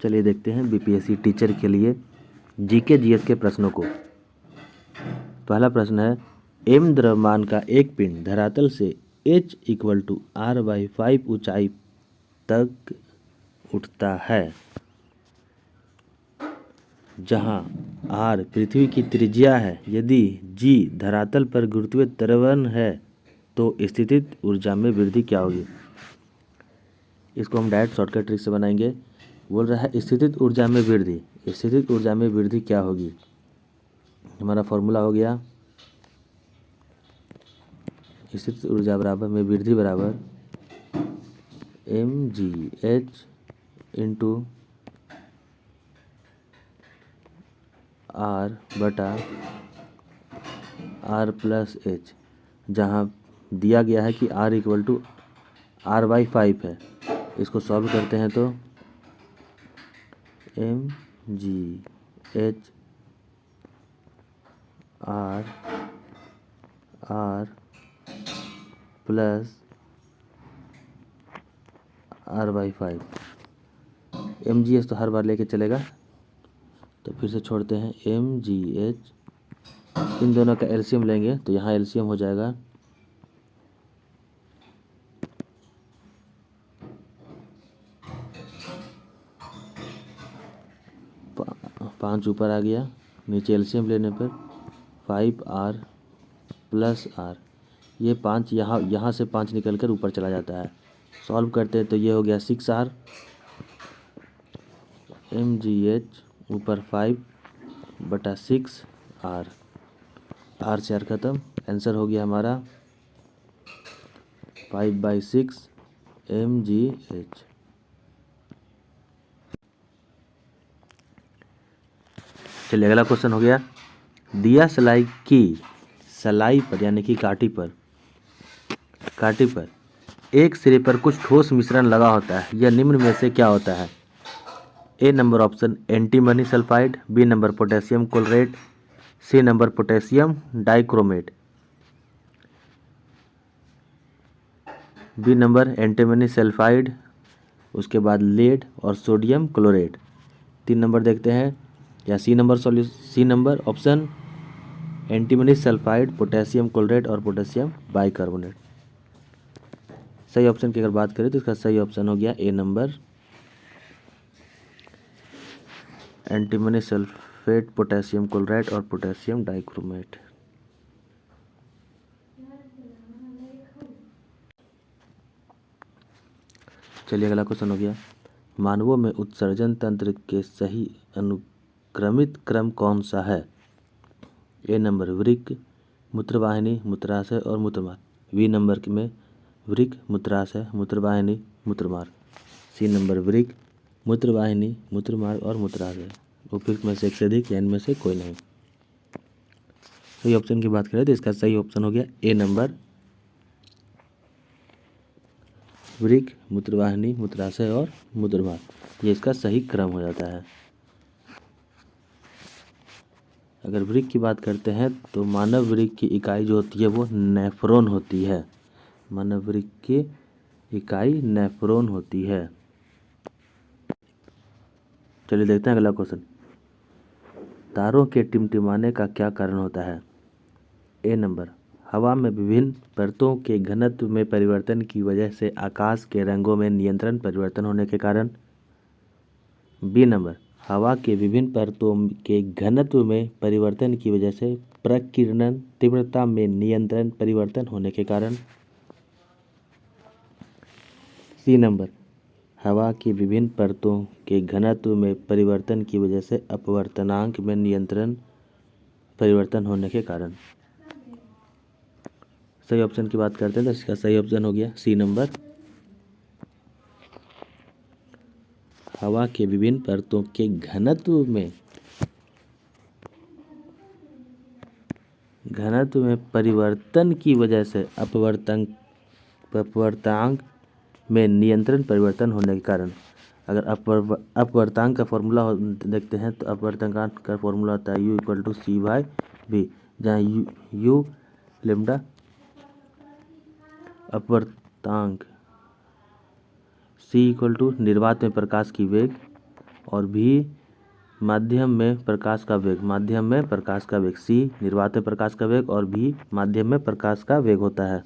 चलिए देखते हैं बीपीएससी टीचर के लिए जीके जीएस के प्रश्नों को। पहला प्रश्न है, एम द्रव्यमान का एक पिंड धरातल से h = r/5 ऊंचाई तक उठता है, जहां r पृथ्वी की त्रिज्या है। यदि g धरातल पर गुरुत्वीय त्वरण है तो स्थितिज ऊर्जा में वृद्धि क्या होगी। इसको हम डायरेक्ट शॉर्टकट ट्रिक से बनाएंगे। बोल रहा है स्थितिज ऊर्जा में वृद्धि। स्थितिज ऊर्जा में वृद्धि क्या होगी, हमारा फॉर्मूला हो गया स्थितिज ऊर्जा बराबर में वृद्धि बराबर mgh इंटू r/r+h, जहाँ दिया गया है कि r = r/5 है। इसको सॉल्व करते हैं तो mgh r/r+r/5। mgh तो हर बार लेके चलेगा, तो फिर से छोड़ते हैं mgh। इन दोनों का एलसीएम लेंगे तो यहाँ एलसीएम हो जाएगा 5 ऊपर आ गया, नीचे एलसीएम लेने पर 5r+r। ये 5 यहाँ से 5 निकल कर ऊपर चला जाता है। सॉल्व करते हैं तो ये हो गया 6r। mgh ऊपर 5/6r, r से r खत्म। आंसर हो गया हमारा 5/6 mgh। चलिए अगला क्वेश्चन हो गया, दिया सलाई पर यानी कि काठी पर एक सिरे पर कुछ ठोस मिश्रण लगा होता है। यह निम्न में से क्या होता है। A number option antimony sulphide, B number potassium chlorate, C number potassium dichromate. B number antimony sulphide, उसके बाद लेड और सोडियम क्लोरेट। 3 नंबर देखते हैं, या C number option antimony sulphide, potassium chlorate और पोटेशियम बाइकार्बोनेट। सही ऑप्शन की अगर बात करें तो इसका सही ऑप्शन हो गया A number antimony sulphate, potassium chloride और पोटेशियम डाइक्रोमेट। चलिए अगला क्वेश्चन हो गया, मानवों में उत्सर्जन तंत्र के सही अनुक्रमित क्रम कौन सा है। ए नंबर वृक्क, मूत्रवाहिनी, मूत्राशय और मूत्रमार्ग। बी नंबर में वृक्क, मूत्राशय, मूत्रवाहिनी, मूत्रमार्ग। सी नंबर वृक्क, मूत्रवाहिनी, मूत्रमार्ग और मूत्राशय। उपयुक्त में से एक से अधिक या इनमें से कोई नहीं। सही ऑप्शन की बात करें तो इसका सही ऑप्शन हो गया ए नंबर वृक्क, मूत्रवाहिनी, मूत्राशय और मूत्रमार्ग। ये इसका सही क्रम हो जाता है। अगर वृक्क की बात करते हैं तो मानव वृक्क की इकाई जो होती है वो नेफ्रॉन होती है। मानव वृक्क की इकाई नेफ्रॉन होती है। चलिए देखते हैं अगला क्वेश्चन, तारों के टिमटिमाने का क्या कारण होता है। ए नंबर हवा में विभिन्न परतों के घनत्व में परिवर्तन की वजह से आकाश के रंगों में निरंतर परिवर्तन होने के कारण। बी नंबर हवा के विभिन्न परतों के घनत्व में परिवर्तन की वजह से प्रकीर्णन तीव्रता में निरंतर परिवर्तन होने के कारण। सी नंबर हवा की विभिन्न परतों के घनत्व में परिवर्तन की वजह से अपवर्तनांक में निरंतर परिवर्तन होने के कारण। सही ऑप्शन की बात करते हैं तो इसका सही ऑप्शन हो गया सी नंबर हवा के विभिन्न परतों के घनत्व में परिवर्तन की वजह से अपवर्तनांक में निरंतर परिवर्तन होने के कारण। अगर अपवर्तनांक का फॉर्मूला देखते हैं तो अपवर्तनांक का फॉर्मूला होता है U = C/V, जहाँ U लैम्डा अपवर्तनांक, C = निर्वात में प्रकाश की वेग और भी माध्यम में प्रकाश का वेग, माध्यम में प्रकाश का वेग। सी निर्वात में प्रकाश का वेग और भी माध्यम में प्रकाश का वेग होता है।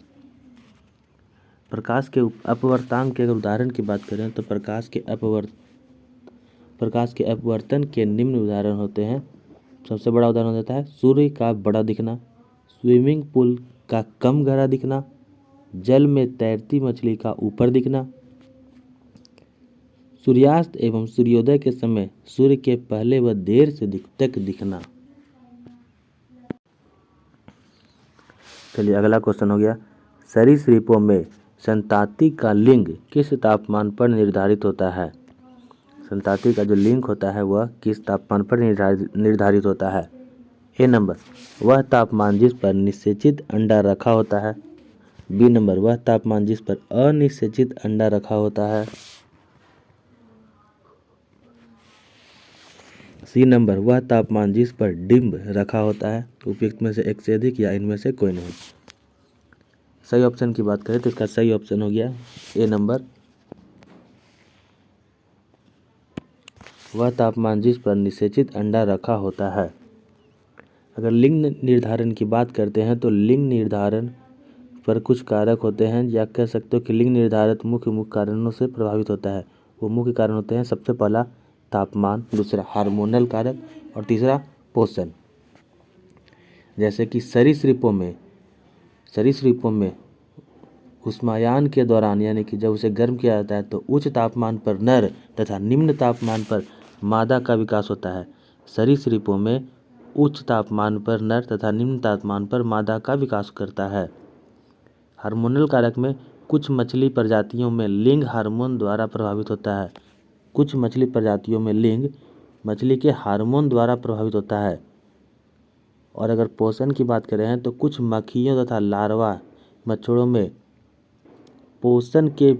प्रकाश के अपवर्तांक के अगर उदाहरण की बात करें तो प्रकाश के अपवर्तन के निम्न उदाहरण होते हैं। सबसे बड़ा उदाहरण होता है सूर्य का बड़ा दिखना, स्विमिंग पूल का कम गहरा दिखना, जल में तैरती मछली का ऊपर दिखना, सूर्यास्त एवं सूर्योदय के समय सूर्य के पहले व देर से तक दिखना। चलिए अगला क्वेश्चन हो गया, सरीसृपों में संताति का लिंग किस तापमान पर निर्धारित होता है? संताति का जो लिंग होता है वह किस तापमान पर निर्धारित होता है? ए नंबर वह तापमान जिस पर निषेचित अंडा रखा होता है। बी नंबर वह तापमान जिस पर अनिषेचित अंडा रखा होता है। सी नंबर वह तापमान जिस पर डिम्ब रखा होता है। उपयुक्त में से एक से अधिक या इनमें से कोई नहीं। सही ऑप्शन की बात करें तो इसका सही ऑप्शन हो गया ए नंबर वह तापमान जिस पर निषेचित अंडा रखा होता है। अगर लिंग निर्धारण की बात करते हैं तो लिंग निर्धारण पर कुछ कारक होते हैं, या कह सकते हो कि लिंग निर्धारण मुख्य कारणों से प्रभावित होता है। वो मुख्य कारण होते हैं, सबसे पहला तापमान, दूसरा हार्मोनल कारक और तीसरा पोषण। जैसे कि सरीसृपों में उष्मायान के दौरान यानी कि जब उसे गर्म किया जाता है तो उच्च तापमान पर नर तथा निम्न तापमान पर मादा का विकास होता है। सरीसृपों में उच्च तापमान पर नर तथा निम्न तापमान पर मादा का विकास करता है। हार्मोनल कारक में कुछ मछली प्रजातियों में लिंग हार्मोन द्वारा प्रभावित होता है। कुछ मछली प्रजातियों में लिंग मछली के हार्मोन द्वारा प्रभावित होता है। और अगर पोषण की बात करें तो कुछ मक्खियों तथा लार्वा मच्छरों में पोषण के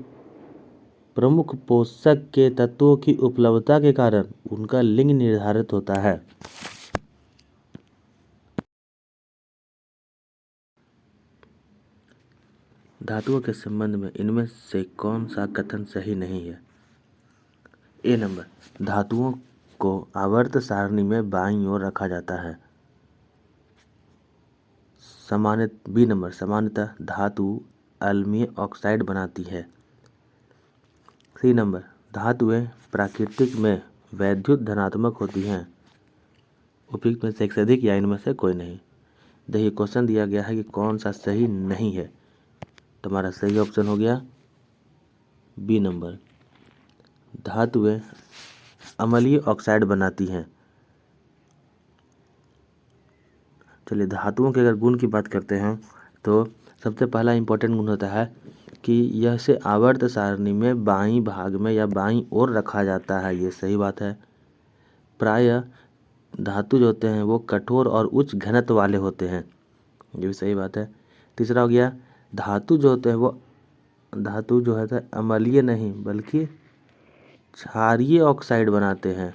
प्रमुख पोषक के तत्वों की उपलब्धता के कारण उनका लिंग निर्धारित होता है। धातुओं के संबंध में इनमें से कौन सा कथन सही नहीं है? ए नंबर धातुओं को आवर्त सारणी में बाईं ओर रखा जाता है। बी नंबर सामान्यतः धातु अलमीय ऑक्साइड बनाती है। सी नंबर धातुएं प्राकृतिक में वैद्युत धनात्मक होती हैं। उपयुक्त में से एक से अधिक या इनमें से कोई नहीं। देखिए क्वेश्चन दिया गया है कि कौन सा सही नहीं है, तुम्हारा सही ऑप्शन हो गया बी नंबर धातुएं अम्लीय ऑक्साइड बनाती हैं। चलिए धातुओं के अगर गुण की बात करते हैं तो सबसे पहला इंपॉर्टेंट गुण होता है कि यह से आवर्त सारणी में बाईं भाग में या बाईं ओर रखा जाता है। ये सही बात है। प्रायः धातु जो होते हैं वो कठोर और उच्च घनत्व वाले होते हैं। ये भी सही बात है। तीसरा हो गया धातु जो होते हैं वो धातु जो है अम्लीय नहीं बल्कि क्षारीय ऑक्साइड बनाते हैं।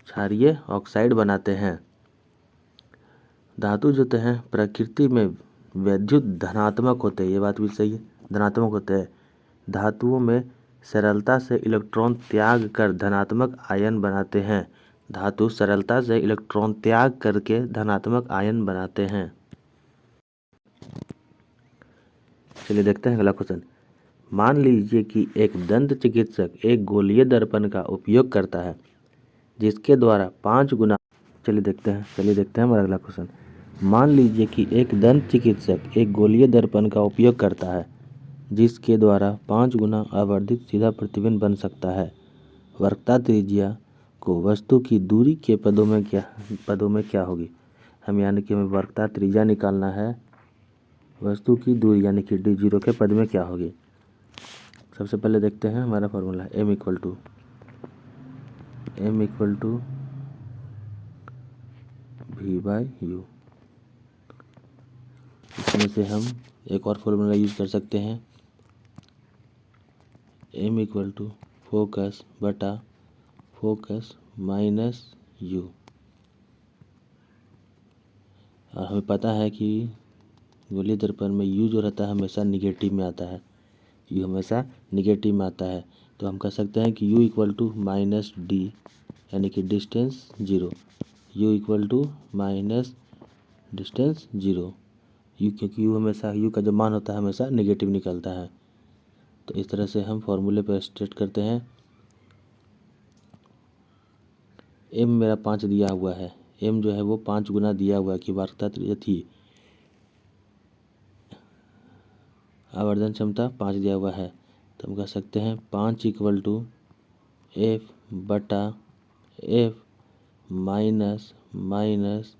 क्षारीय ऑक्साइड बनाते हैं। धातु जो होते हैं प्रकृति में वैद्युत धनात्मक होते हैं। ये बात भी सही है, धनात्मक होते हैं। धातुओं में सरलता से इलेक्ट्रॉन त्याग कर धनात्मक आयन बनाते हैं। धातु सरलता से इलेक्ट्रॉन त्याग करके धनात्मक आयन बनाते हैं। चलिए देखते हैं अगला क्वेश्चन। मान लीजिए कि एक दंत चिकित्सक एक गोलीय दर्पण का उपयोग करता है जिसके द्वारा 5 गुना। चलिए देखते हैं हमारा अगला क्वेश्चन। मान लीजिए कि एक दंत चिकित्सक एक गोलीय दर्पण का उपयोग करता है जिसके द्वारा 5 गुना आवर्धित सीधा प्रतिबिंब बन सकता है। वक्रता त्रिज्या को वस्तु की दूरी के पदों में क्या होगी? हम यानी कि हमें वक्रता त्रिज्या निकालना है, वस्तु की दूरी यानी कि d0 के पद में क्या होगी। सबसे पहले देखते हैं हमारा formula m equal to v/u। इसमें से हम एक और फॉर्मूला यूज कर सकते हैं m इक्वल टू फोकस बटा फोकस माइनस u। और हमें पता है कि गोलीय दर्पण में u जो रहता है हमेशा निगेटिव में आता है, u हमेशा निगेटिव में आता है। तो हम कह सकते हैं कि u equal to minus D यानी कि distance zero, u equal to minus distance zero, U क्योंकि यू हमेशा यू का जो मान होता है हमेशा नेगेटिव निकलता है। तो इस तरह से हम फॉर्मूले पर स्टेट करते हैं। एम मेरा 5 दिया हुआ है, एम जो है वो 5 गुना दिया हुआ है कि वार्ता त्रिज्या थी, आवर्धन क्षमता 5 दिया हुआ है। तो हम कह सकते हैं 5 इक्वल टू एफ बटा F minus minus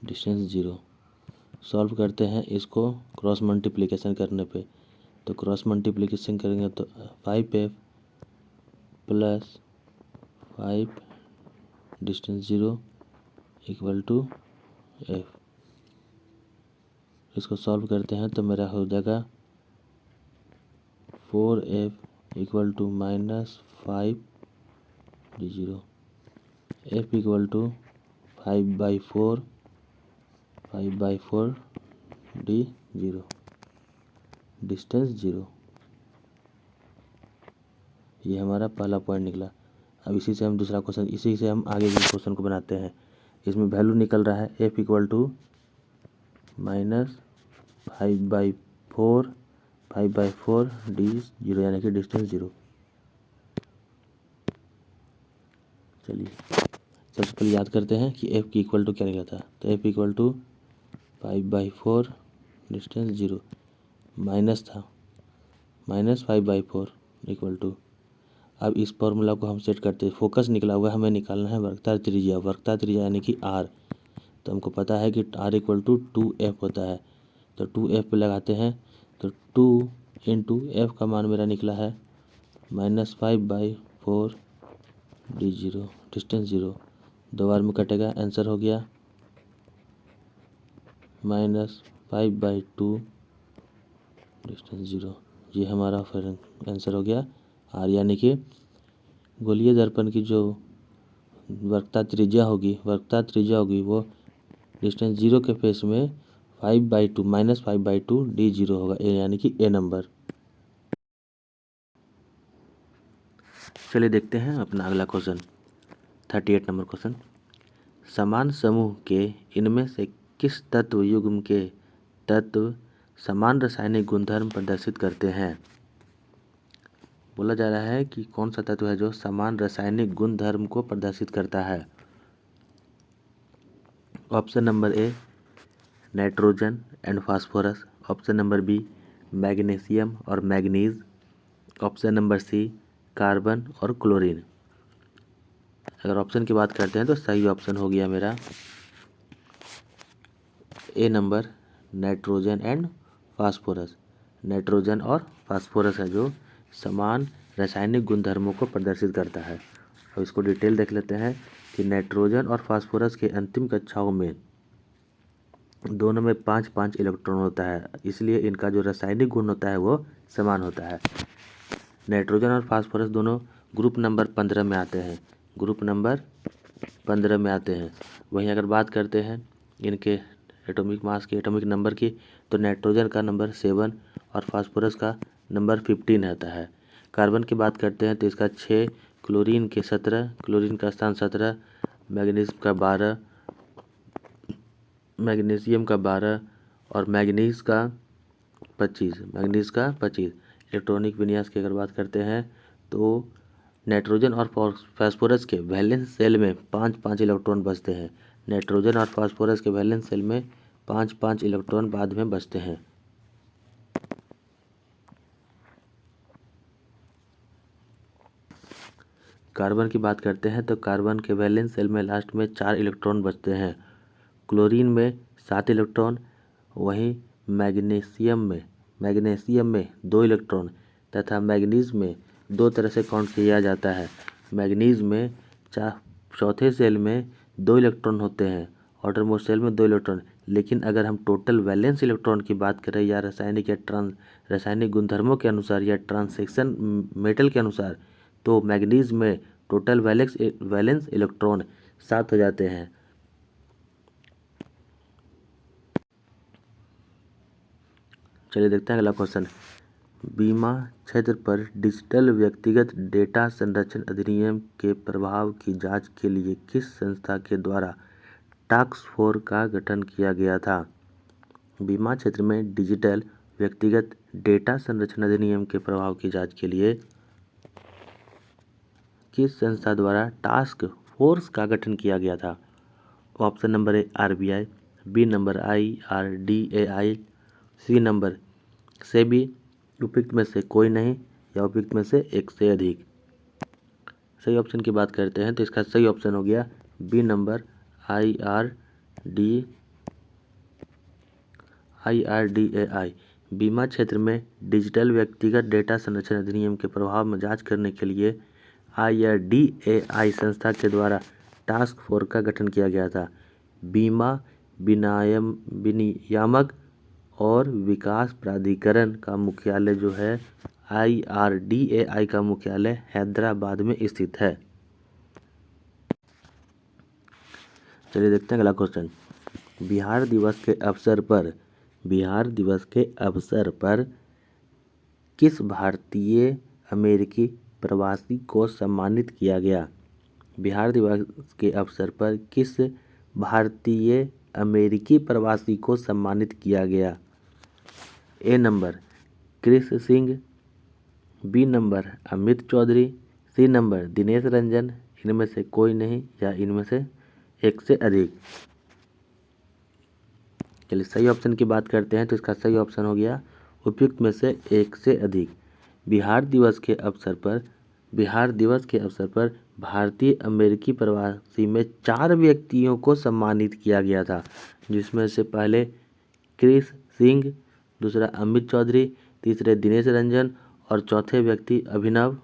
distance zero. Solve करते हैं इसको क्रॉस मल्टीप्लिकेशन करने पे, तो क्रॉस मल्टीप्लिकेशन करेंगे तो 5f plus 5 distance zero equal to F. इसको सॉल्व करते हैं तो मेरा हो जाएगा 4f equal to minus 5 D zero, F equal to 5/4 D zero, distance zero. ये हमारा पहला पॉइंट निकला। अब इसी से हम दूसरा क्वेश्चन, इसी से हम आगे के क्वेश्चन को बनाते हैं। इसमें वैल्यू निकल रहा है F equal to minus 5/4 D zero यानी कि डिस्टेंस जीरो। चलिए सबसे पहले याद करते हैं कि एफ की इक्वल टू क्या निकला था। तो F equal to 5/4 distance zero, minus था माइनस 5/4 इक्वल टू। अब इस फॉर्मूला को हम सेट करते हैं, फोकस निकला हुआ है, हमें निकालना है वर्कता त्रिज्या, वर्कता त्रिज्या यानी कि आर। तो हमको पता है कि आर इक्वल टू 2f होता है, तो 2f पे लगाते हैं तो 2 इंटू एफ का मान मेरा निकला है -5/4 डी जीरो, डिस्टेंस जीरो। 2 बार में कटेगा, आंसर हो गया -5/2 डिस्टेंस जीरो। ये हमारा फिर आंसर हो गया आर, यानी कि गोलीय दर्पण की जो वर्कता त्रिज्या होगी वो डिस्टेंस जीरो के फेस में 5/2 -5/2 डी जीरो होगा, ए यानी कि ए नंबर। चलिए देखते हैं अपना अगला क्वेश्चन, 38 नंबर क्वेश्चन। समान समूह के इनमें से किस तत्व युग्म के तत्व समान रासायनिक गुणधर्म प्रदर्शित करते हैं। बोला जा रहा है कि कौन सा तत्व है जो समान रासायनिक गुणधर्म को प्रदर्शित करता है। Option number A nitrogen and phosphorus, option number B magnesium और manganese, option number C carbon और क्लोरीन। अगर ऑप्शन की बात करते हैं तो सही ऑप्शन हो गया मेरा A number, nitrogen and phosphorus. Nitrogen और फास्फोरस है जो समान रासायनिक गुणधर्मों को प्रदर्शित करता है। अब इसको डिटेल देख लेते हैं कि नाइट्रोजन और फास्फोरस के अंतिम कक्षाओं में दोनों में 5-5 इलेक्ट्रॉन होता है, इसलिए इनका जो रासायनिक गुण होता है वो समान होता है। नाइट्रोजन और फास्फोरस दोनों ग्रुप नंबर 15 में आते हैं, ग्रुप नंबर 15 में आते हैं। वहीं अगर बात करते हैं इनके एटॉमिक मास की, एटॉमिक नंबर की, तो नाइट्रोजन का नंबर 7 और फास्फोरस का नंबर 15 रहता है। कार्बन की बात करते हैं तो इसका 6, क्लोरीन के 17, क्लोरीन का स्थान 17, मैग्नीशियम का 12, मैग्नीशियम का 12 और मैग्नीज का 25, मैग्नीज का 25। इलेक्ट्रॉनिक विन्यास की अगर बात करते हैं तो नाइट्रोजन और फास्फोरस के वैलेंस सेल में 5-5 इलेक्ट्रॉन बचते हैं। नाइट्रोजन और फास्फोरस के वैलेंस सेल में 5-5 इलेक्ट्रॉन बाद में बचते हैं। कार्बन की बात करते हैं तो कार्बन के वैलेंस सेल में लास्ट में 4 इलेक्ट्रॉन बचते हैं। क्लोरीन में 7 इलेक्ट्रॉन, वहीं मैग्नीशियम में 2 इलेक्ट्रॉन तथा मैग्नीज में 2 तरह से काउंट किया जाता है। मैग्नीज में चौथे सेल में 2 इलेक्ट्रॉन होते हैं, आउटरमोस्ट सेल में 2 इलेक्ट्रॉन। लेकिन अगर हम टोटल वैलेंस इलेक्ट्रॉन की बात करें या रासायनिक गुणधर्मों के अनुसार या ट्रांसेक्शन मेटल के अनुसार, तो मैग्नीज में टोटल वैलेंस इलेक्ट्रॉन 7 हो जाते हैं। चलिए देखते हैं अगला क्वेश्चन। बीमा क्षेत्र पर डिजिटल व्यक्तिगत डेटा संरक्षण अधिनियम के प्रभाव की जांच के लिए किस संस्था के द्वारा टास्क फोर्स का गठन किया गया था? बीमा क्षेत्र में डिजिटल व्यक्तिगत डेटा संरक्षण अधिनियम के प्रभाव की जांच के लिए किस संस्था द्वारा टास्क फोर्स का गठन किया गया था? Option number A RBI, B number IRDAI, C number SEBI, उपयुक्त में से कोई नहीं या उपयुक्त में से एक से अधिक। सही ऑप्शन की बात करते हैं तो इसका सही ऑप्शन हो गया बी नंबर IRDAI। बीमा क्षेत्र में डिजिटल व्यक्तिगत डेटा संरक्षण अधिनियम के प्रभाव में जांच करने के लिए IRDAI संस्था के द्वारा टास्क फोर्स का गठन किया गया था। बीमा विनियामक और विकास प्राधिकरण का मुख्यालय जो है IRDAI का मुख्यालय हैदराबाद में स्थित है। चलिए देखते हैं अगला क्वेश्चन। बिहार दिवस के अवसर पर किस भारतीय अमेरिकी प्रवासी को सम्मानित किया गया? बिहार दिवस के अवसर पर किस भारतीय अमेरिकी प्रवासी को सम्मानित किया गया? A number Chris Singh, B number Amit Chaudhary, C number Dinesh Ranjan, इनमें से कोई नहीं या इनमें से एक से अधिक। चलिए सही ऑप्शन की बात करते हैं तो इसका सही ऑप्शन हो गया उपयुक्त में से एक से अधिक। बिहार दिवस के अवसर पर भारतीय अमेरिकी प्रवासी में 4 व्यक्तियों को सम्मानित किया गया था, जिसमें से पहले क्रिस सिंह, दूसरा अमित चौधरी, तीसरे दिनेश रंजन और चौथे व्यक्ति अभिनव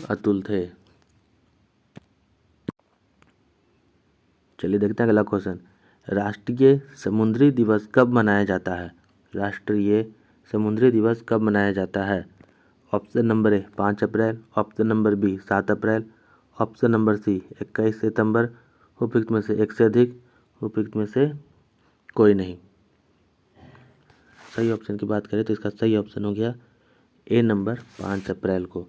अतुल थे। चलिए देखते हैं अगला क्वेश्चन। राष्ट्रीय समुद्री दिवस कब मनाया जाता है? राष्ट्रीय समुद्री दिवस कब मनाया जाता है? ऑप्शन नंबर ए 5 अप्रैल, ऑप्शन नंबर बी 7 अप्रैल, ऑप्शन नंबर सी 21 सितंबर, उपयुक्त में से एक से अधिक, उपयुक्त में से कोई नहीं। सही ऑप्शन की बात करें तो इसका सही ऑप्शन हो गया ए नंबर 5 अप्रैल को।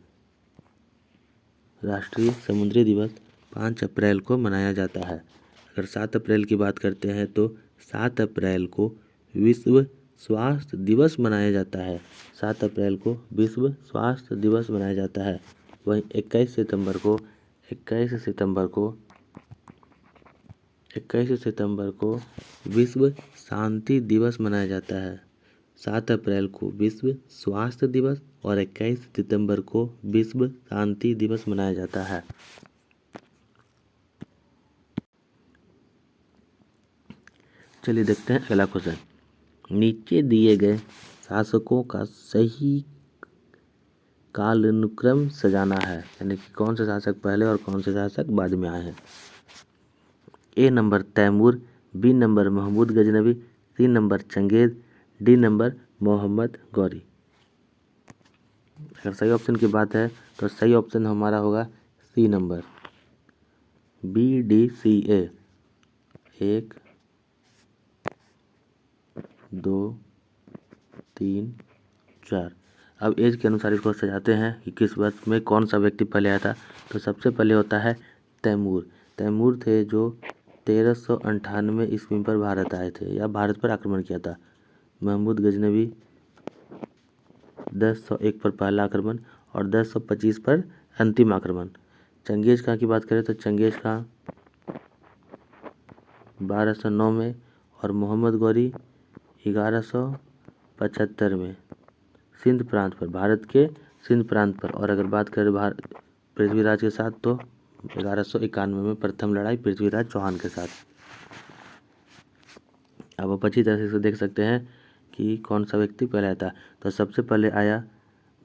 राष्ट्रीय समुद्री दिवस 5 अप्रैल को मनाया जाता है। अगर 7 अप्रैल की बात करते हैं तो 7 अप्रैल को विश्व स्वास्थ्य दिवस मनाया जाता है। 7 अप्रैल को विश्व स्वास्थ्य दिवस मनाया जाता है। वहीं 21 सितंबर को विश्व शांति दिवस मनाया जाता है। 7 अप्रैल को विश्व स्वास्थ्य दिवस और 21 सितंबर को विश्व शांति दिवस मनाया जाता है। चलिए देखते हैं अगला क्वेश्चन। नीचे दिए गए शासकों का सही कालानुक्रम सजाना है, यानी कि कौन से शासक पहले और कौन से शासक बाद में आए हैं। A number Timur, B number Mahmud Ghaznavi, C number Changez, D number Mohammad Ghori. अगर सही ऑप्शन की बात है तो सही ऑप्शन हमारा होगा सी नंबर BDCA 1 2 3 4। अब एज के अनुसार इसको सजाते हैं कि किस वर्ष में कौन सा व्यक्ति पहले आया था। तो सबसे पहले होता है तैमूर थे जो 1398 ईस्वी पर भारत आए थे या भारत पर आक्रमण किया था। महमूद गजनवी 1001 पर पहला आक्रमण और 1025 पर अंतिम आक्रमण। चंगेज खां की बात करें तो चंगेज खां 1209 में और मोहम्मद गौरी 1175 में सिंध प्रांत पर, भारत के सिंध प्रांत पर। और अगर बात करें पृथ्वीराज के साथ तो 1191 में प्रथम लड़ाई पृथ्वीराज चौहान के साथ। अब आप अच्छी तरह से देख सकते हैं कि कौन सा व्यक्ति पहले आया था। तो सबसे पहले आया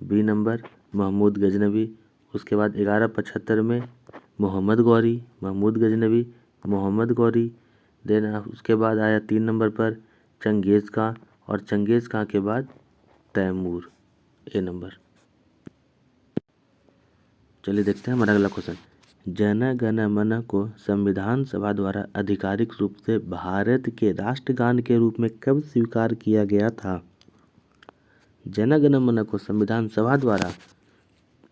बी नंबर महमूद गजनवी, उसके बाद 1175 में महमूद गौरी, देन उसके बाद आया 3 नंबर पर चंगेज खां और चंगेज खां के बाद तैमूर ए नंबर। चलिए देखते हैं हमारा अगला क्वेश्चन। जन गण मन को संविधान सभा द्वारा आधिकारिक रूप से भारत के राष्ट्रगान के रूप में कब स्वीकार किया गया था? जन गण मन को संविधान सभा द्वारा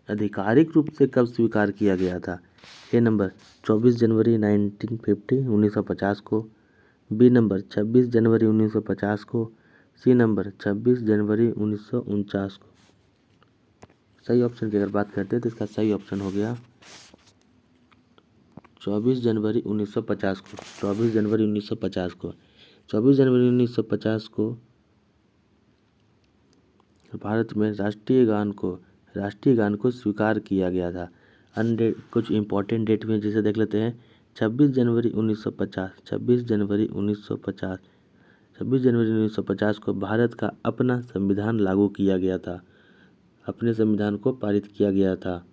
आधिकारिक रूप से कब स्वीकार किया गया था? ए नंबर 24 जनवरी 1950 को, बी नंबर 26 जनवरी 1950 को, सी नंबर 26 जनवरी 1949 को। सही ऑप्शन की अगर बात करते हैं तो इसका सही ऑप्शन हो गया 24 जनवरी 1950 को। 24 जनवरी 1950 को 24 जनवरी 1950 को भारत में राष्ट्रीय गान को स्वीकार किया गया था। अन्य कुछ इम्पोर्टेंट डेट में जिसे देख लेते हैं। 26 जनवरी 1950 26 जनवरी 1950 26 जनवरी 1950 को भारत का अपना संविधान लागू किया गया था, अपने संविधान को पारित किया गया था।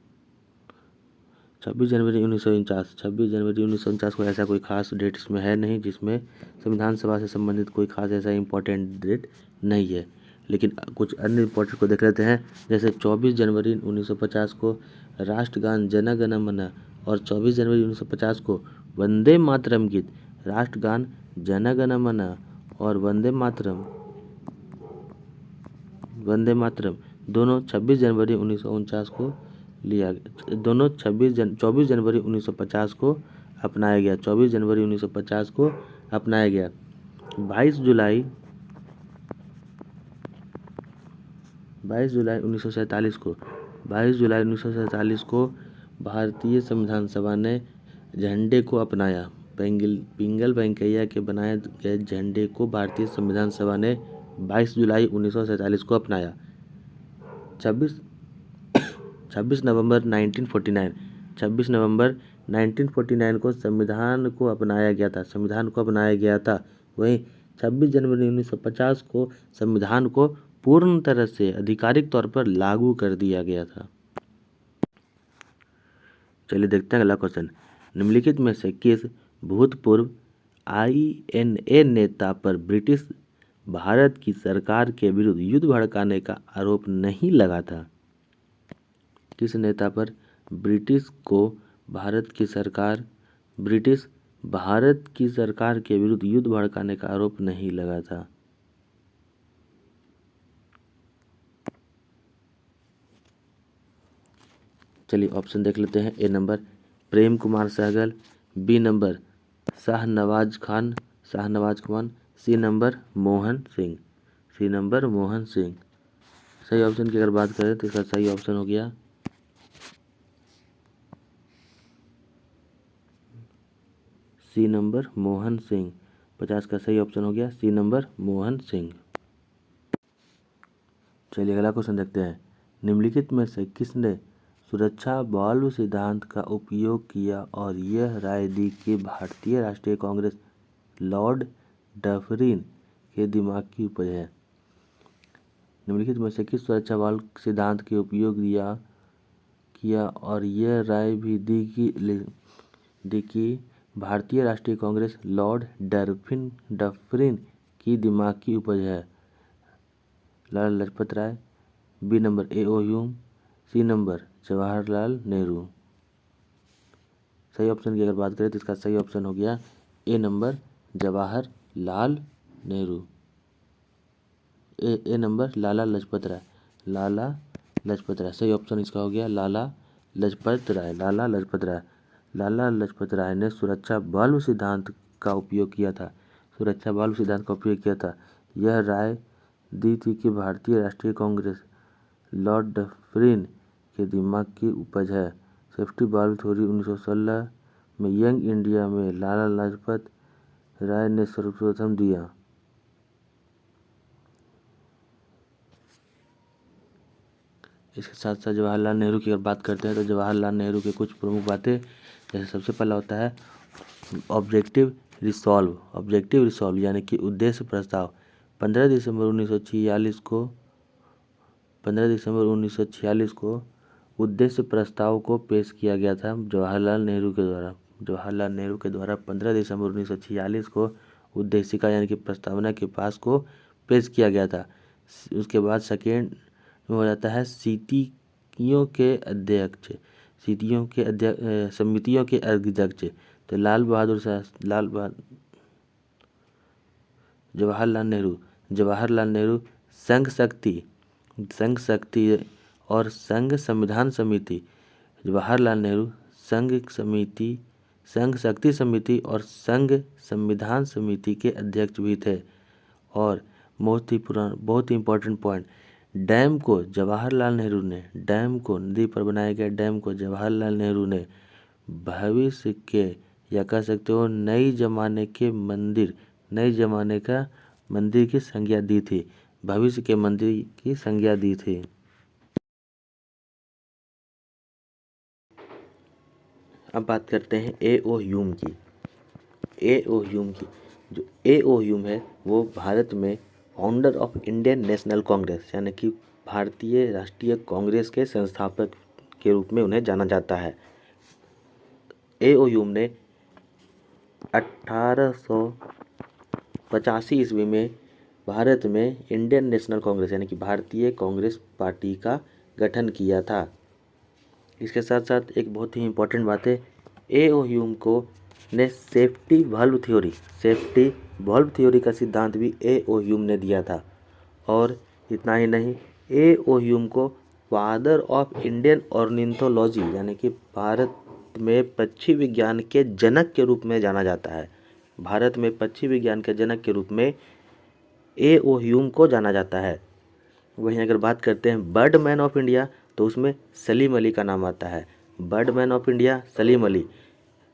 26 जनवरी 1949 26 जनवरी 1949 को ऐसा कोई खास डेट इसमें है नहीं जिसमें संविधान सभा से संबंधित कोई खास ऐसा इम्पोर्टेंट डेट नहीं है, लेकिन कुछ अन्य इम्पोर्टेंट को देख लेते हैं। जैसे 24 जनवरी 1950 को राष्ट्रगान जन गण मन और 24 जनवरी 1950 को वंदे मातरम गीत। राष्ट्रगान जन गण मन और वंदे मातरम दोनों 26 जनवरी 1949 को लिया दोनों 24 जनवरी 1950 को अपनाया गया। 24 जनवरी 1950 को अपनाया गया। 22 जुलाई 1947 को भारतीय संविधान सभा ने झंडे को अपनाया। पिंगल वेंकैया के बनाए गए झंडे को भारतीय संविधान सभा ने 22 जुलाई 1947 को अपनाया। 26 नवंबर 1949 को संविधान को अपनाया गया था। वहीं 26 जनवरी 1950 को संविधान को पूर्ण तरह से आधिकारिक तौर पर लागू कर दिया गया था। चलिए देखते हैं अगला क्वेश्चन। निम्नलिखित में से किस भूतपूर्व INA नेता पर ब्रिटिश भारत की सरकार के विरुद्ध युद्ध भड़काने का आरोप नहीं लगा था? किस नेता पर ब्रिटिश भारत की सरकार के विरुद्ध युद्ध भड़काने का आरोप नहीं लगा था? चलिए ऑप्शन देख लेते हैं। A number Prem Kumar Sehgal, B number Shahnawaz Khan, C number Mohan Singh. सही ऑप्शन की अगर बात करें तो इसका सही ऑप्शन हो गया सी नंबर मोहन सिंह। 50 का सही ऑप्शन हो गया सी नंबर मोहन सिंह। चलिए अगला क्वेश्चन देखते हैं। निम्नलिखित में से किसने सुरक्षा वाल्व सिद्धांत का उपयोग किया और यह राय दी कि भारतीय राष्ट्रीय कांग्रेस लॉर्ड डफरिन के दिमाग की उपज है? निम्नलिखित में से किस सुरक्षा वाल्व सिद्धांत के उपयोग किया और यह राय भी दी कि भारतीय राष्ट्रीय कांग्रेस लॉर्ड डफरिन की दिमाग की उपज है? Lala Lajpat Rai, B number AO Hume, C number Jawaharlal Nehru. सही ऑप्शन की अगर बात करें तो इसका सही ऑप्शन हो गया A number Jawaharlal Nehru. A number लाला लाजपत राय। सही ऑप्शन इसका हो गया लाला लाजपत राय ने सुरक्षा वाल्व सिद्धांत का उपयोग किया था। यह राय दी थी कि भारतीय राष्ट्रीय कांग्रेस लॉर्ड डफरिन के दिमाग की उपज है। सेफ्टी वाल्व थ्योरी 1916 में यंग इंडिया में लाला लाजपत राय ने सर्वप्रथम दिया। इसके साथ साथ जवाहरलाल नेहरू की अगर बात करते हैं तो जवाहरलाल नेहरू के कुछ प्रमुख बातें, जैसे सबसे पहला होता है ऑब्जेक्टिव रिसॉल्व यानी कि उद्देश्य प्रस्ताव। 15 दिसंबर 1946 को उद्देश्य प्रस्ताव को पेश किया गया था जवाहरलाल नेहरू के द्वारा 15 दिसंबर 1946 को उद्देशिका यानी कि प्रस्तावना के पास को पेश किया गया था। उसके बाद सेकेंड में हो जाता है सीटीईओ के अध्यक्ष। समितियों के अध्यक्ष तो जवाहरलाल नेहरू संघ शक्ति और संघ संविधान समिति, जवाहरलाल नेहरू संघ शक्ति समिति और संघ संविधान समिति के अध्यक्ष भी थे। और बहुत ही इम्पोर्टेंट पॉइंट, नदी पर बनाए गए डैम को जवाहरलाल नेहरू ने भविष्य के, या कह सकते हो नई जमाने का मंदिर की संज्ञा दी थी, भविष्य के मंदिर की संज्ञा दी थी। अब बात करते हैं ए.ओ. ह्यूम की। जो ए.ओ. ह्यूम है वो भारत में founder of Indian national Congress यानी कि भारतीय राष्ट्रीय कांग्रेस के संस्थापक के रूप में उन्हें जाना जाता है। ए.ओ. ह्यूम ने 1885 ईस्वी में भारत में इंडियन नेशनल कांग्रेस यानी कि भारतीय कांग्रेस पार्टी का गठन किया था। इसके साथ साथ एक बहुत ही इम्पोर्टेंट बात है, ए.ओ. ह्यूम को ने सेफ्टी वाल्व थ्योरी का सिद्धांत भी ए.ओ. ह्यूम ने दिया था। और इतना ही नहीं, ए.ओ. ह्यूम को फादर ऑफ इंडियन ऑर्निथोलॉजी यानी कि भारत में पक्षी विज्ञान के जनक के रूप में जाना जाता है। भारत में पक्षी विज्ञान के जनक के रूप में ए.ओ. ह्यूम को जाना जाता है। वहीं अगर बात करते हैं बर्ड मैन ऑफ इंडिया तो उसमें सलीम अली का नाम आता है। Bird man of India Salim Ali,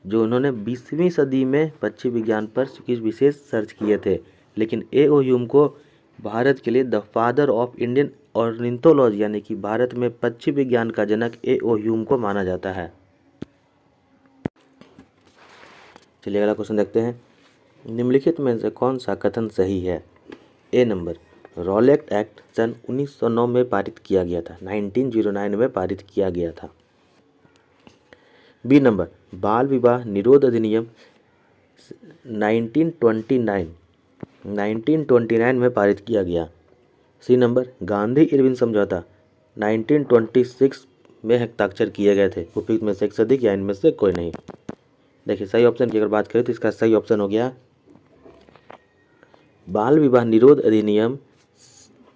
जो उन्होंने 20वीं सदी में पक्षी विज्ञान पर कुछ विशेष सर्च किए थे। लेकिन ए.ओ. ह्यूम को भारत के लिए the father of Indian ornithology यानी कि भारत में पक्षी विज्ञान का जनक ए.ओ. ह्यूम को माना जाता है। चलिए अगला क्वेश्चन देखते हैं। निम्नलिखित में से कौन सा कथन सही है? ए नंबर, रॉलेट एक्ट सन 1909 में पारित किया गया था, 1909 में पारित किया गया था। बी नंबर, बाल विवाह निरोध अधिनियम 1929 में पारित किया गया। सी नंबर, गांधी इरविन समझौता 1926 में हस्ताक्षर किए गए थे। उपयुक्त में से एक सदी या इनमें से कोई नहीं। देखिए सही ऑप्शन की अगर बात करें तो इसका सही ऑप्शन हो गया बाल विवाह निरोध अधिनियम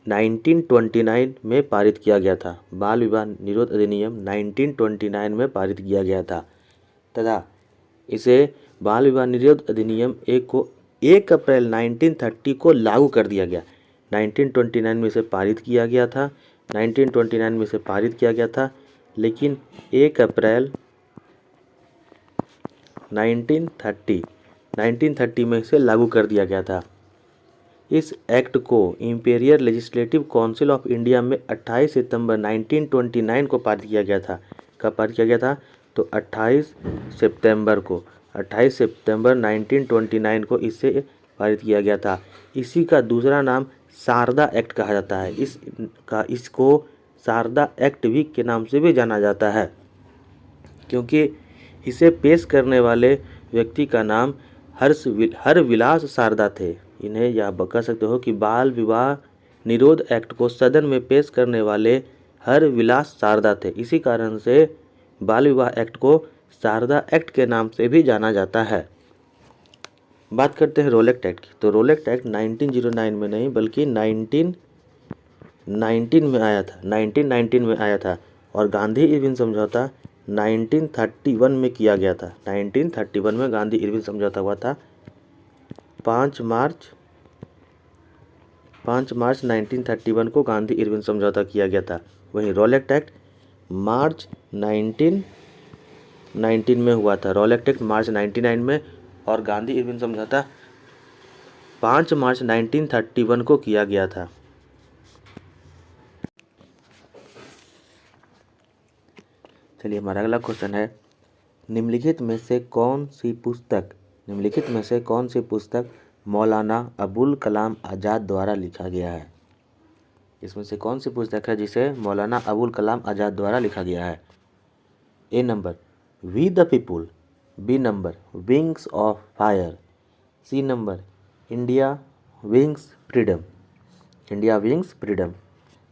1929 में पारित किया गया था। बाल विवाह निरोध अधिनियम 1929 में पारित किया गया था तथा इसे बाल विवाह निरोध अधिनियम 1 अप्रैल 1930 को लागू कर दिया गया। 1929 में इसे पारित किया गया था, 1929 में इसे पारित किया गया था, लेकिन 1 अप्रैल 1930 में इसे लागू कर दिया गया था। इस एक्ट को imperial legislative council of India में 28 सितंबर 1929 को पारित किया गया था। कब पारित किया गया था? तो 28 सितंबर 1929 को इसे पारित किया गया था। इसी का दूसरा नाम शारदा एक्ट कहा जाता है। इसको शारदा एक्ट भी के नाम से भी जाना जाता है, क्योंकि इसे पेश करने वाले व्यक्ति का नाम हरविलास शारदा थे। इन्हें या कह सकते हो कि बाल विवाह निरोध एक्ट को सदन में पेश करने वाले हरविलास शारदा थे। इसी कारण से बाल विवाह एक्ट को शारदा एक्ट के नाम से भी जाना जाता है। बात करते हैं रोलेक्ट एक्ट की। तो रोलेक्ट एक्ट 1909 में नहीं बल्कि 1919 में आया था, 1919 में आया था। और गांधी इरविन समझौता 1931 में किया गया था। 1931 में गांधी इरविन समझौता हुआ था। 5 मार्च 1931 को गांधी इरविन समझौता किया गया था। वहीं रोलेक्ट एक्ट मार्च 1919 में हुआ था। रोलेक्ट एक्ट मार्च 1999 में और गांधी इरविन समझौता 5 मार्च 1931 को किया गया था। चलिए हमारा अगला क्वेश्चन है, निम्नलिखित में से कौन सी पुस्तक मौलाना अबुल कलाम आज़ाद द्वारा लिखा गया है? इसमें से कौन सी पुस्तक है जिसे मौलाना अबुल कलाम आज़ाद द्वारा लिखा गया है? A number, we the people. B number, wings of fire. C number, India wings freedom.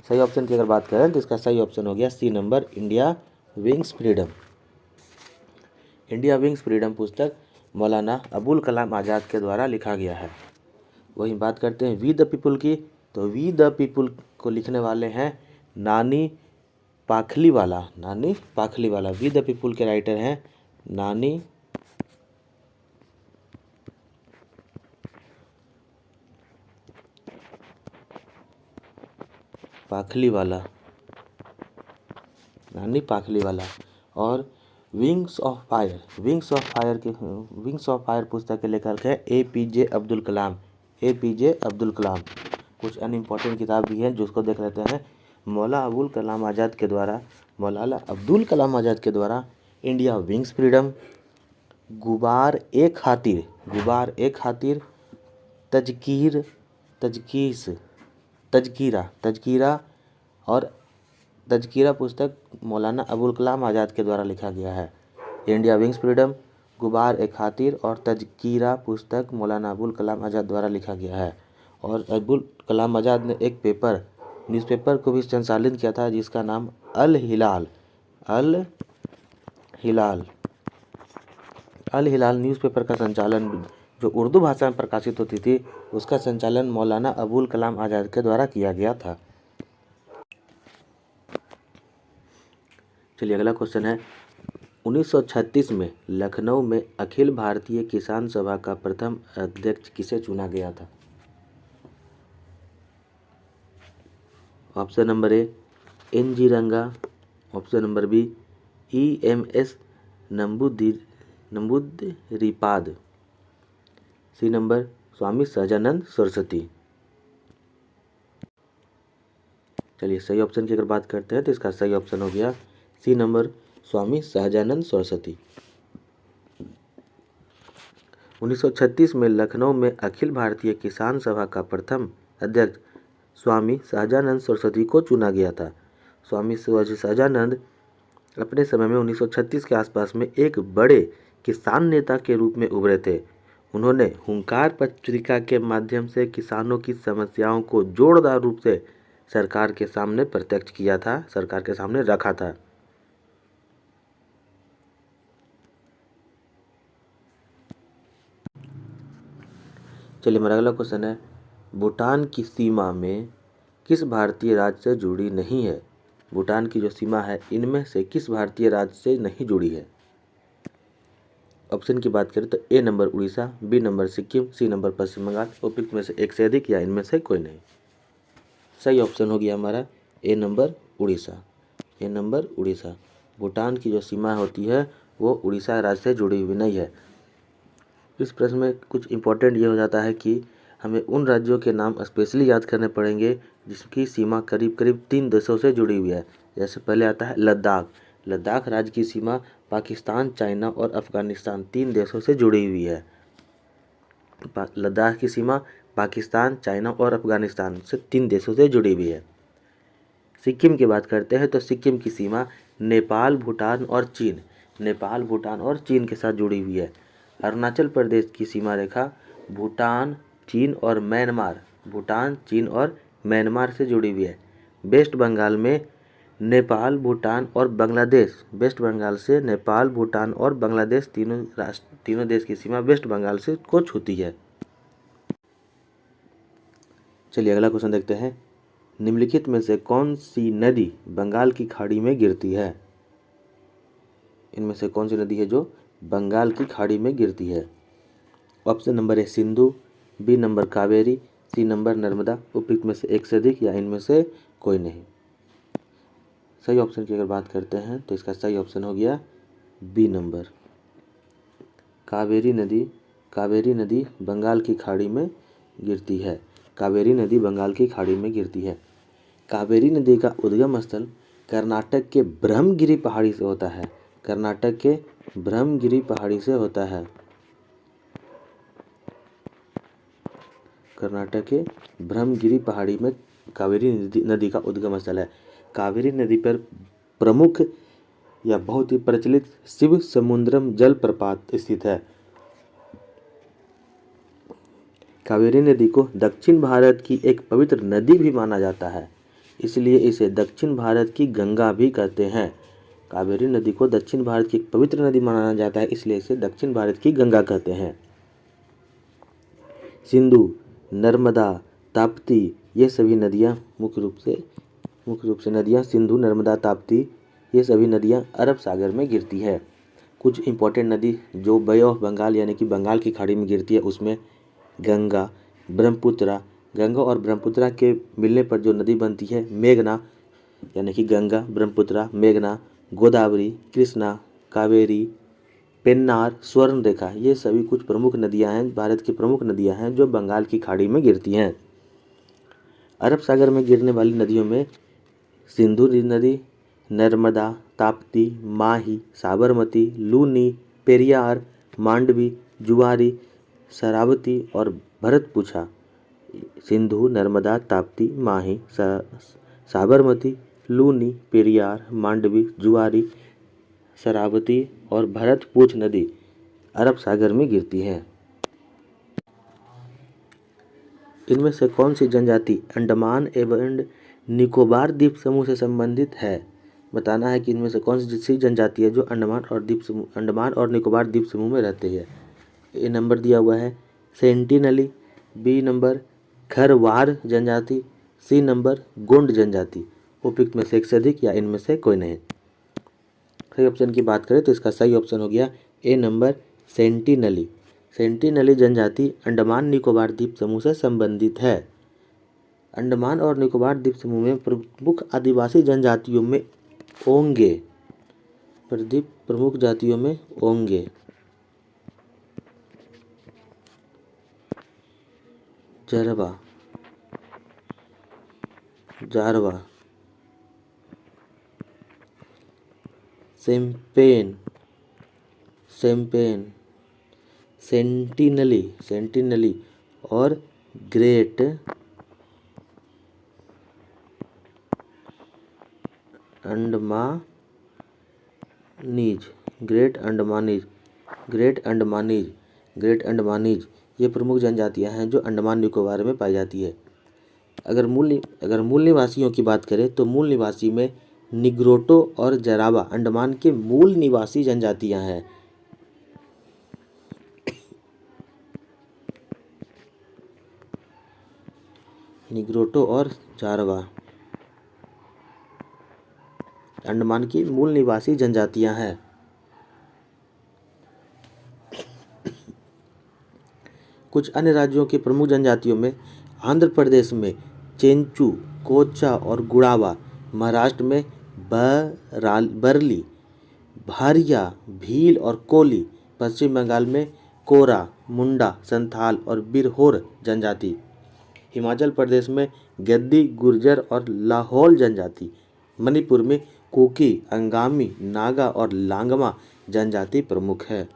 सही ऑप्शन की अगर बात करें तो इसका सही ऑप्शन हो गया C number, India wings freedom. India wings freedom पुस्तक मौलाना अबुल कलाम आज़ाद के द्वारा लिखा गया है। वहीं बात करते हैं वी द पीपुल की, तो वी द पीपुल को लिखने वाले हैं नानी पाखलीवाला। नानी पाखलीवाला वी द पीपुल के राइटर हैं नानी पाखलीवाला। नानी पाखलीवाला। और विंग्स ऑफ फायर पुस्तक के लेखक है APJ अब्दुल कलाम। APJ अब्दुल कलाम। कुछ अन्य इम्पोर्टेंट किताब भी हैं जिसको देख लेते हैं। मौलाना अबुल कलाम आज़ाद के द्वारा इंडिया विंग्स फ्रीडम, गुबार ए खातिर, तजकीरा और तजकीरा पुस्तक मौलाना अबुल कलाम आज़ाद के द्वारा लिखा गया है। इंडिया विंग्स फ्रीडम, गुबार ए खातिर और तजकीरा पुस्तक मौलाना अबुल कलाम आज़ाद द्वारा लिखा गया है। और अबुल कलाम आज़ाद ने एक न्यूज़पेपर को भी संचालित किया था जिसका नाम अल हिलाल न्यूज़पेपर का संचालन, जो उर्दू भाषा में प्रकाशित होती थी, उसका संचालन मौलाना अबुल कलाम आज़ाद के द्वारा किया गया था। चलिए अगला क्वेश्चन है 1936 में लखनऊ में अखिल भारतीय किसान सभा का प्रथम अध्यक्ष किसे चुना गया था? Option number A NG Ranga, option number B EMS Namboodiripad, C number Swami Sahajanand Saraswati. चलिए सही ऑप्शन की अगर बात करते हैं तो इसका सही ऑप्शन हो गया सी नंबर स्वामी सहजानंद सरस्वती। 1936 में लखनऊ में अखिल भारतीय किसान सभा का प्रथम अध्यक्ष स्वामी सहजानंद सरस्वती को चुना गया था। स्वामी सहजानंद अपने समय में 1936 के आसपास में एक बड़े किसान नेता के रूप में उभरे थे। उन्होंने हुंकार पत्रिका के माध्यम से किसानों की समस्याओं को जोरदार रूप से सरकार के सामने प्रत्यक्ष किया था, सरकार के सामने रखा था। चलिए मेरा अगला क्वेश्चन है भूटान की सीमा में किस भारतीय राज्य से जुड़ी नहीं है? भूटान की जो सीमा है इनमें से किस भारतीय राज्य से नहीं जुड़ी है? ऑप्शन की बात करें तो A number Orissa, B number Sikkim, C number Paschim Bengal, उपयुक्त में से एक से अधिक या इनमें से कोई नहीं। सही ऑप्शन हो गया हमारा ए नंबर उड़ीसा। भूटान की जो सीमा होती है वो उड़ीसा राज्य से जुड़ी हुई नहीं है। इस प्रश्न में कुछ इम्पोर्टेंट ये हो जाता है कि हमें उन राज्यों के नाम स्पेशली याद करने पड़ेंगे जिसकी सीमा करीब करीब 3 देशों से जुड़ी हुई है। जैसे पहले आता है लद्दाख राज्य की सीमा पाकिस्तान, चाइना और अफगानिस्तान 3 देशों से जुड़ी हुई है। लद्दाख की सीमा पाकिस्तान, चाइना और अफगानिस्तान से 3 देशों से जुड़ी हुई है। सिक्किम की बात करते हैं तो सिक्किम की सीमा नेपाल, भूटान और चीन के साथ जुड़ी हुई है। अरुणाचल प्रदेश की सीमा रेखा भूटान, चीन और म्यांमार से जुड़ी हुई है। वेस्ट बंगाल में नेपाल, भूटान और बांग्लादेश, वेस्ट बंगाल से नेपाल, भूटान और बांग्लादेश तीनों देश की सीमा वेस्ट बंगाल से को छूती है। चलिए अगला क्वेश्चन देखते हैं निम्नलिखित में से कौन सी नदी बंगाल की खाड़ी में गिरती है? इनमें से कौन सी नदी है जो बंगाल की खाड़ी में गिरती है? Option number A Sindhu, B number Kaveri, C number Narmada, उपयुक्त में से एक से अधिक या इनमें से कोई नहीं। सही ऑप्शन की अगर बात करते हैं तो इसका सही ऑप्शन हो गया बी नंबर कावेरी नदी बंगाल की खाड़ी में गिरती है। कावेरी नदी का उद्गम स्थल कर्नाटक के ब्रह्मगिरी पहाड़ी से होता है। ब्रह्मगिरी पहाड़ी में कावेरी नदी का उद्गम स्थल है। कावेरी नदी पर प्रमुख या बहुत ही प्रचलित शिव समुद्रम जलप्रपात स्थित है। कावेरी नदी को दक्षिण भारत की एक पवित्र नदी भी माना जाता है, इसलिए इसे दक्षिण भारत की गंगा भी कहते हैं। कावेरी नदी को दक्षिण भारत की एक पवित्र नदी माना जाता है, इसलिए इसे दक्षिण भारत की गंगा कहते हैं। सिंधु, नर्मदा, ताप्ती ये सभी नदियाँ मुख्य रूप से नदियाँ सिंधु, नर्मदा, ताप्ती ये सभी नदियाँ अरब सागर में गिरती है। कुछ इंपॉर्टेंट नदी जो बे ऑफ बंगाल यानी कि बंगाल की खाड़ी में गिरती है उसमें गंगा, ब्रह्मपुत्रा, गंगा और ब्रह्मपुत्रा के मिलने पर जो नदी बनती है मेघना यानी कि गंगा, ब्रह्मपुत्रा, मेघना, गोदावरी, कृष्णा, कावेरी, पेन्नार, स्वर्णरेखा ये सभी कुछ प्रमुख नदियां हैं, भारत की प्रमुख नदियां हैं जो बंगाल की खाड़ी में गिरती हैं। अरब सागर में गिरने वाली नदियों में सिंधु नदी, नर्मदा, ताप्ती, माही, साबरमती, लूनी, पेरियार, मांडवी, जुआरी, शरावती और भरतपुछा। सिंधु, नर्मदा, ताप्ती, माही, साबरमती, लूनी, पेरियार, मांडवी, जुआरी, शरावती और भरतपुछ नदी अरब सागर में गिरती हैं। इनमें से कौन सी जनजाति अंडमान एवं निकोबार द्वीप समूह से संबंधित है? बताना है कि इनमें से कौन सी जनजाति है जो अंडमान और निकोबार द्वीप समूह में रहते हैं। ए नंबर दिया हुआ है सेंटिनली, बी नंबर खरवार जनजाति, सी नंबर गोंड जनजाति। उपयुक्त में से एक से अधिक या इनमें से कोई नहीं। सही ऑप्शन की बात करें तो इसका सही ऑप्शन हो गया ए नंबर सेंटिनली। सेंटिनली जनजाति अंडमान निकोबार द्वीप समूह से संबंधित है। अंडमान और निकोबार द्वीप समूह में प्रमुख आदिवासी जनजातियों में ओंगे, प्रमुख जातियों में ओंगे, जारवा, सेम्पेन, सेंटिनली और ग्रेट अंडमानीज ये प्रमुख जनजातियां हैं जो अंडमान निकोबार में पाई जाती है। अगर मूल निवासियों की बात करें तो मूल निवासी में निग्रोटो और जरावा अंडमान के मूल निवासी जनजातियां हैं। निग्रोटो और जारवा अंडमान की मूल निवासी जनजातियां हैं। कुछ अन्य राज्यों की प्रमुख जनजातियों में आंध्र प्रदेश में चेंचू, कोचा और गुड़ावा, महाराष्ट्र में बरली, भारिया, भील और कोली, पश्चिम बंगाल में कोरा, मुंडा, संथाल और बिरहोर जनजाति, हिमाचल प्रदेश में गद्दी, गुर्जर और लाहौल जनजाति, मणिपुर में कुकी, अंगामी, नागा और लांगमा जनजाति प्रमुख है।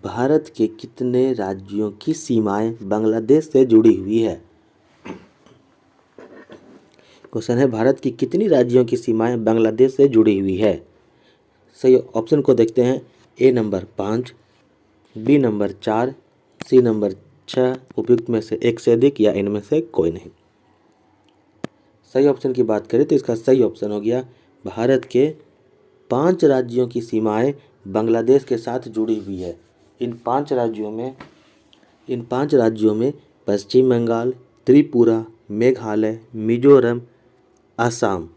भारत के कितने राज्यों की सीमाएं बांग्लादेश से जुड़ी हुई है? क्वेश्चन है भारत की कितनी राज्यों की सीमाएं बांग्लादेश से जुड़ी हुई है? सही ऑप्शन को देखते हैं। A number 5, B number 4, C number 6। उपयुक्त में से एक से अधिक या इनमें से कोई नहीं। सही ऑप्शन की बात करें तो इसका सही ऑप्शन हो गया भारत के 5 राज्यों की सीमाएं बांग्लादेश के साथ जुड़ी हुई है। इन 5 राज्यों में पश्चिम बंगाल, त्रिपुरा, मेघालय, मिजोरम, असम।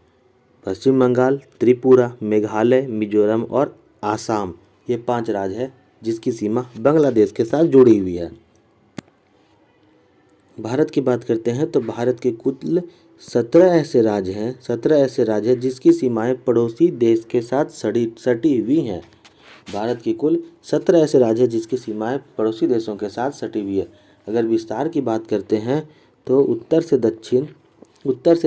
पश्चिम बंगाल, त्रिपुरा, मेघालय, मिजोरम और असम ये 5 राज्य है जिसकी सीमा बांग्लादेश के साथ जुड़ी हुई है। भारत की बात करते हैं तो भारत के कुल 17 ऐसे राज्य हैं जिसकी सीमाएं पड़ोसी देश के साथ सटी हुई हैं। भारत की कुल 17 ऐसे राज्य हैं जिसकी सीमाएं पड़ोसी देशों के साथ सटी हुई है। अगर विस्तार की बात करते हैं तो उत्तर से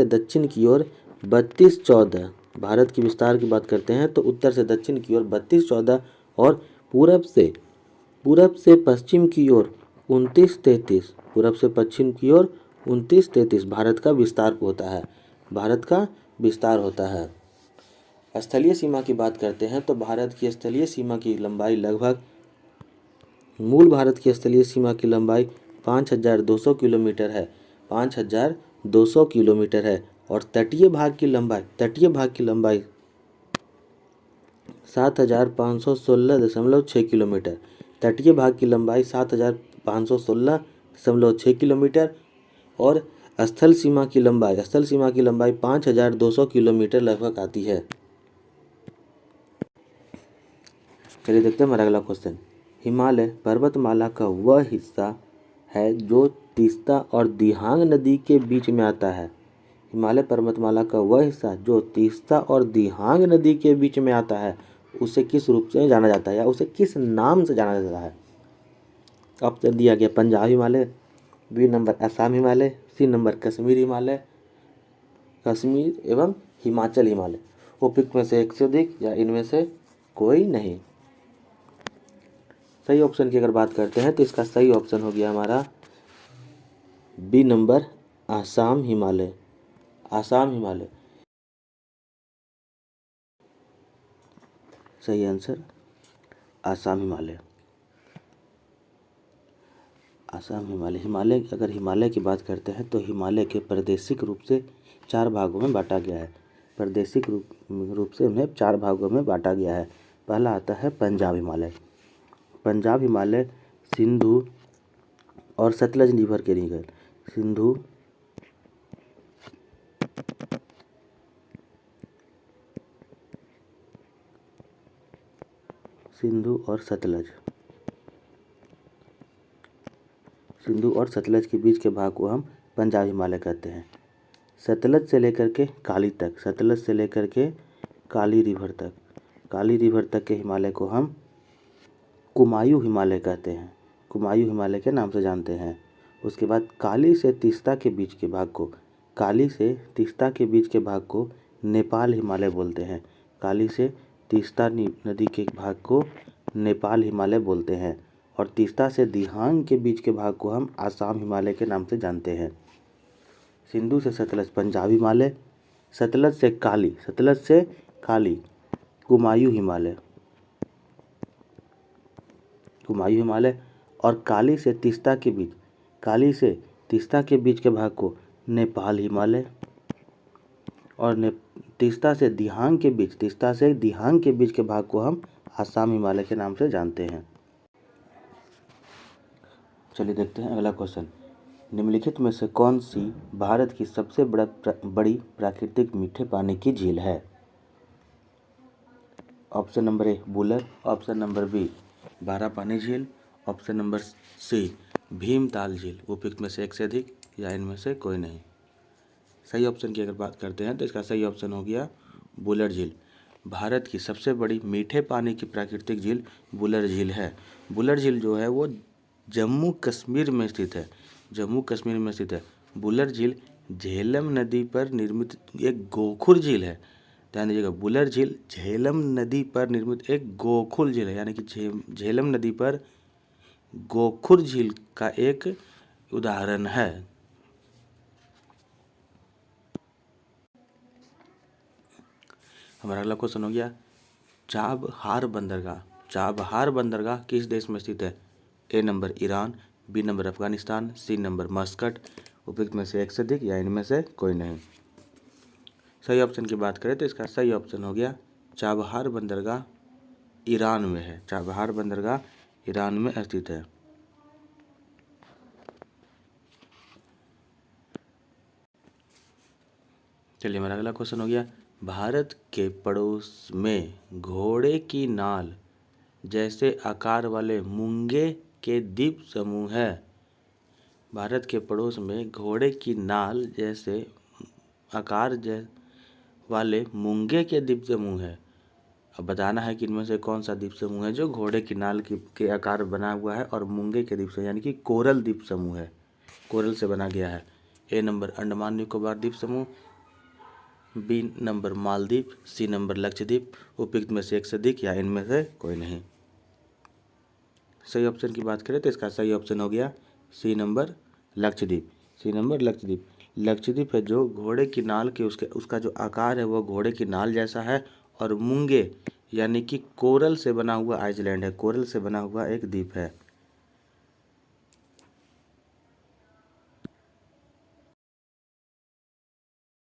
दक्षिण की ओर 32-14। भारत की विस्तार की बात करते हैं तो उत्तर से दक्षिण की ओर 32-14 और पूरब से पश्चिम की ओर 29-33। पूरब से पश्चिम की ओर 29-33 भारत का विस्तार होता है। स्थलीय सीमा की बात करते हैं तो भारत की स्थलीय सीमा की लंबाई लगभग मूल भारत की स्थलीय सीमा की लंबाई 5200 किलोमीटर है। 5200 किलोमीटर है और तटीय भाग की लंबाई 7,516.6 किलोमीटर। तटीय भाग की लंबाई 7,516.6 किलोमीटर और स्थल सीमा की लंबाई 5,200 किलोमीटर लगभग आती है। चलिए देखते हैं हमारा अगला क्वेश्चन। हिमालय पर्वतमाला का वह हिस्सा है जो तीस्ता और दिहांग नदी के बीच में आता है। हिमालय पर्वतमाला का वह हिस्सा जो तीस्ता और दिहांग नदी के बीच में आता है उसे किस रूप से जाना जाता है या उसे किस नाम से जाना जाता है? ऑप्शन दिया गया Punjab Himalaya, B number Assam Himalaya, C number Kashmir एवं हिमाचल हिमालय। उपयुक्त में से एक से अधिक या इनमें से कोई नहीं। सही ऑप्शन की अगर बात करते हैं तो इसका सही ऑप्शन हो गया हमारा बी नंबर आसाम हिमालय। सही आंसर आसाम हिमालय। अगर हिमालय की बात करते हैं तो हिमालय के प्रादेशिक रूप से 4 भागों में बांटा गया है। उन्हें 4 भागों में बांटा गया है। पहला आता है पंजाब हिमालय सिंधु और सतलज रिवर के नीचे। सिंधु और सतलज के बीच के भाग को हम पंजाब हिमालय कहते हैं। सतलज से लेकर के काली रिवर तक के हिमालय को हम कुमायूं हिमालय कहते हैं, कुमायूं हिमालय के नाम से जानते हैं। उसके बाद काली से तीस्ता के बीच के भाग को नेपाल हिमालय बोलते हैं। काली से तीस्ता नदी के भाग को नेपाल हिमालय बोलते हैं और तीस्ता से दिहांग के बीच के भाग को हम आसाम हिमालय के नाम से जानते हैं। सिंधु से सतलज पंजाब हिमालय, सतलज से काली कुमायूं हिमालय और काली से तीस्ता के बीच के भाग को नेपाल हिमालय और तीस्ता से दिहांग के बीच के भाग को हम आसाम हिमालय के नाम से जानते हैं। चलिए देखते हैं अगला क्वेश्चन। निम्नलिखित में से कौन सी भारत की सबसे बड़ी प्राकृतिक मीठे पानी की झील है? Option number A Wular, option number B Barapani झील, ऑप्शन नंबर सी भीमताल झील। उपयुक्त में से एक से अधिक या इनमें से कोई नहीं। सही ऑप्शन की अगर बात करते हैं तो इसका सही ऑप्शन हो गया बुलर झील। भारत की सबसे बड़ी मीठे पानी की प्राकृतिक झील बुलर झील है। बुलर झील जो है वो जम्मू कश्मीर में स्थित है। बुलर झील झेलम नदी पर निर्मित एक गोखुर झील है। ध्यान दीजिएगा, बुलर झील झेलम नदी पर निर्मित एक गोखुर झील है, यानी कि झेलम नदी पर गोखुर झील का एक उदाहरण है। हमारा अगला क्वेश्चन हो गया चाबहार बंदरगाह किस देश में स्थित है? A number Iran, B number Afghanistan, C number Muscat. उपयुक्त में से एक से अधिक या इनमें से कोई नहीं। सही ऑप्शन की बात करें तो इसका सही ऑप्शन हो गया चाबहार बंदरगाह ईरान में है। चाबहार बंदरगाह ईरान में स्थित है। चलिए हमारा अगला क्वेश्चन हो गया भारत के पड़ोस में घोड़े की नाल जैसे आकार वाले मूंगे के द्वीप समूह है। भारत के पड़ोस में घोड़े की नाल जैसे आकार वाले मूंगे के द्वीप समूह है। अब बताना है कि इनमें से कौन सा द्वीप समूह है जो घोड़े की नाल के आकार बना हुआ है और मूंगे के द्वीप समूह यानी कि कोरल द्वीप समूह है, कोरल से बना गया है। ए नंबर अंडमान निकोबार द्वीप समूह, B number Maldives, C number Lakshadweep. उपयुक्त में से एक से अधिक या इनमें से कोई नहीं। सही ऑप्शन की बात करें तो इसका सही ऑप्शन हो गया सी नंबर लक्षद्वीप। लक्षद्वीप है जो घोड़े की नाल के उसका जो आकार है वो घोड़े की नाल जैसा है और मूंगे यानी कि कोरल से बना हुआ आइसलैंड है, कोरल से बना हुआ एक द्वीप है।